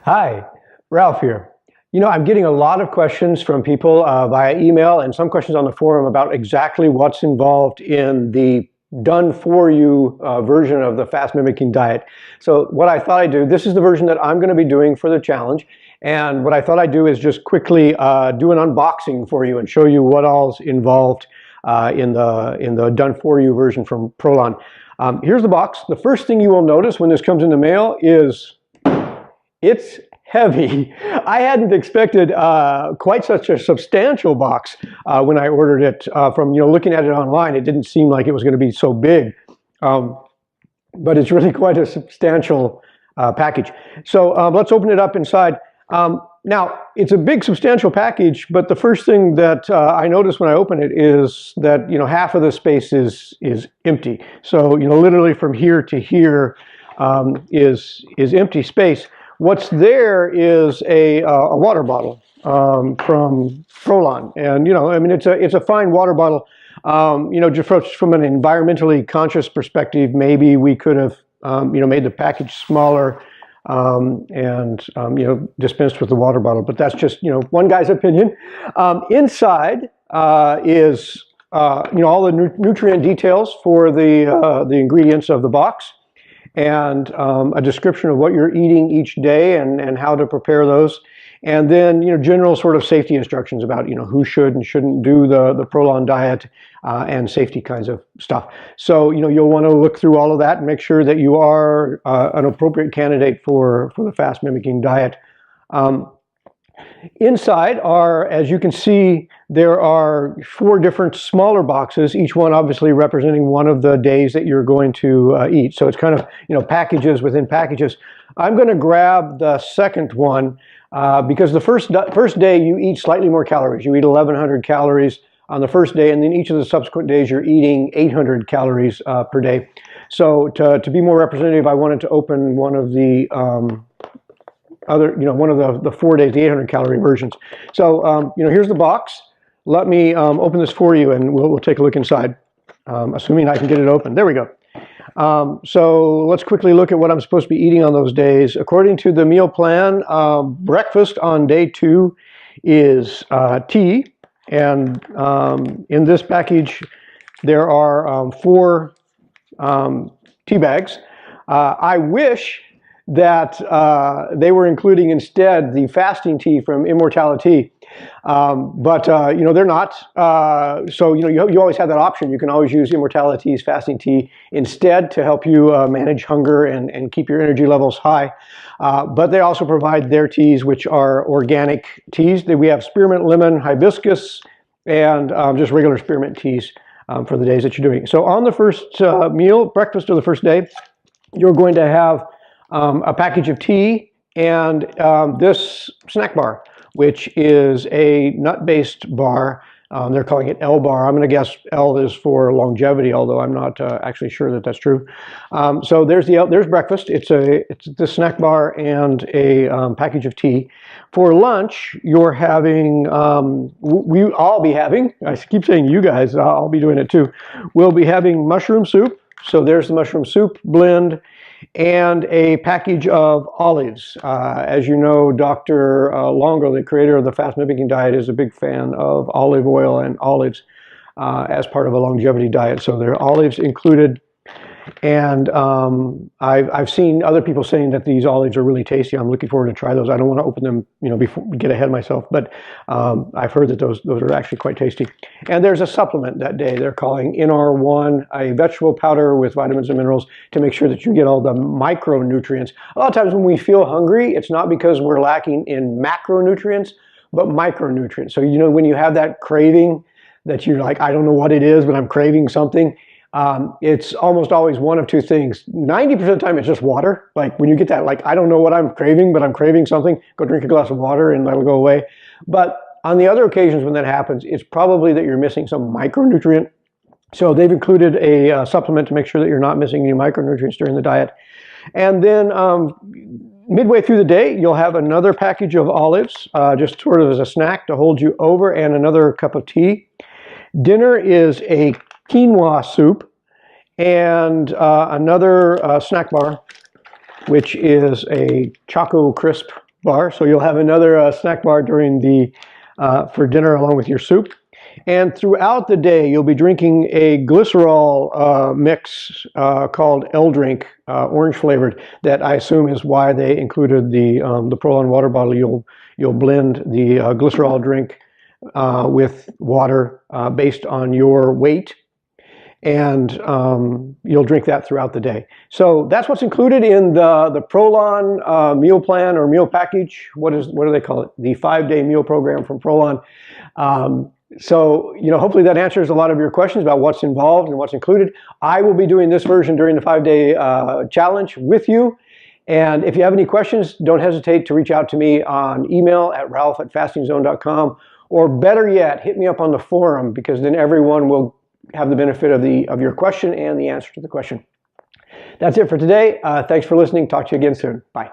Hi, Ralph here. I'm getting a lot of questions from people via email and some questions on the forum about exactly what's involved in the done for you version of the fast mimicking diet. So what I thought I'd do, this is the version that I'm going to be doing for the challenge. And what I thought I'd do is just quickly do an unboxing for you and show you what all's involved in the done for you version from Prolon. Here's the box. The first thing you will notice when this comes in the mail is it's heavy. I hadn't expected quite such a substantial box when I ordered it. From looking at it online, it didn't seem like it was going to be so big, but it's really quite a substantial package. So let's open it up inside. Now, it's a big, substantial package, but the first thing that I noticed when I open it is that half of the space is empty. So literally from here to here is empty space. What's there is a water bottle from Prolon, and I mean it's a fine water bottle. Just from an environmentally conscious perspective, maybe we could have made the package smaller and dispensed with the water bottle. But that's just one guy's opinion. Inside is all the nutrient details for the ingredients of the box, and a description of what you're eating each day and how to prepare those. And then, general sort of safety instructions about, who should and shouldn't do the Prolon diet and safety kinds of stuff. So, you'll want to look through all of that and make sure that you are an appropriate candidate for the fast mimicking diet. Inside are, as you can see, there are 4 different smaller boxes, each one obviously representing one of the days that you're going to eat. So it's kind of, packages within packages. I'm going to grab the second one because the first day you eat slightly more calories. You eat 1,100 calories on the first day, and then each of the subsequent days you're eating 800 calories per day. So to be more representative, I wanted to open one of the one of the 4 days, the 800 calorie versions. So, here's the box. Let me open this for you and we'll take a look inside, assuming I can get it open. There we go. So let's quickly look at what I'm supposed to be eating on those days. According to the meal plan, breakfast on day 2 is tea. And in this package, there are 4 tea bags. I wish that they were including instead the fasting tea from Immortalitea, but they're not. So you always have that option. You can always use Immortalitea's fasting tea instead to help you manage hunger and keep your energy levels high. But they also provide their teas, which are organic teas. We have spearmint, lemon, hibiscus, and just regular spearmint teas for the days that you're doing. So on the first meal, breakfast of the first day, you're going to have a package of tea and this snack bar, which is a nut-based bar. They're calling it L bar. I'm going to guess L is for longevity, although I'm not actually sure that that's true. So there's breakfast. It's the snack bar and a package of tea. For lunch, you're having, I'll be having, I keep saying you guys, I'll be doing it too. We'll be having mushroom soup. So there's the mushroom soup blend and a package of olives. As you know, Dr. Longo, the creator of the fast mimicking diet, is a big fan of olive oil and olives as part of a longevity diet. So there are olives included. And I've seen other people saying that these olives are really tasty. I'm looking forward to try those. I don't want to open them, before get ahead of myself, but I've heard that those are actually quite tasty. And there's a supplement that day. They're calling NR1, a vegetable powder with vitamins and minerals to make sure that you get all the micronutrients. A lot of times when we feel hungry, it's not because we're lacking in macronutrients, but micronutrients. So when you have that craving that you're like, I don't know what it is, but I'm craving something. It's almost always one of 2 things. 90% of the time it's just water. Like when you get that, like, I don't know what I'm craving, but I'm craving something, go drink a glass of water and that'll go away. But on the other occasions when that happens, it's probably that you're missing some micronutrient. So they've included a supplement to make sure that you're not missing any micronutrients during the diet. And then midway through the day, you'll have another package of olives, just sort of as a snack to hold you over, and another cup of tea. Dinner is a quinoa soup and another snack bar, which is a Choco Crisp bar. So you'll have another snack bar during the for dinner along with your soup. And throughout the day, you'll be drinking a glycerol mix called L-Drink, orange flavored. That I assume is why they included the Prolon water bottle. You'll blend the glycerol drink with water based on your weight, and you'll drink that throughout the day. So that's what's included in the Prolon meal plan or meal package. What do they call it? The 5-day meal program from Prolon. So, hopefully that answers a lot of your questions about what's involved and what's included. I will be doing this version during the 5-day challenge with you. And if you have any questions, don't hesitate to reach out to me on email at ralph@fastingzone.com, or better yet, hit me up on the forum, because then everyone will have the benefit of your question and the answer to the question. That's it for today. Thanks for listening. Talk to you again soon. Bye.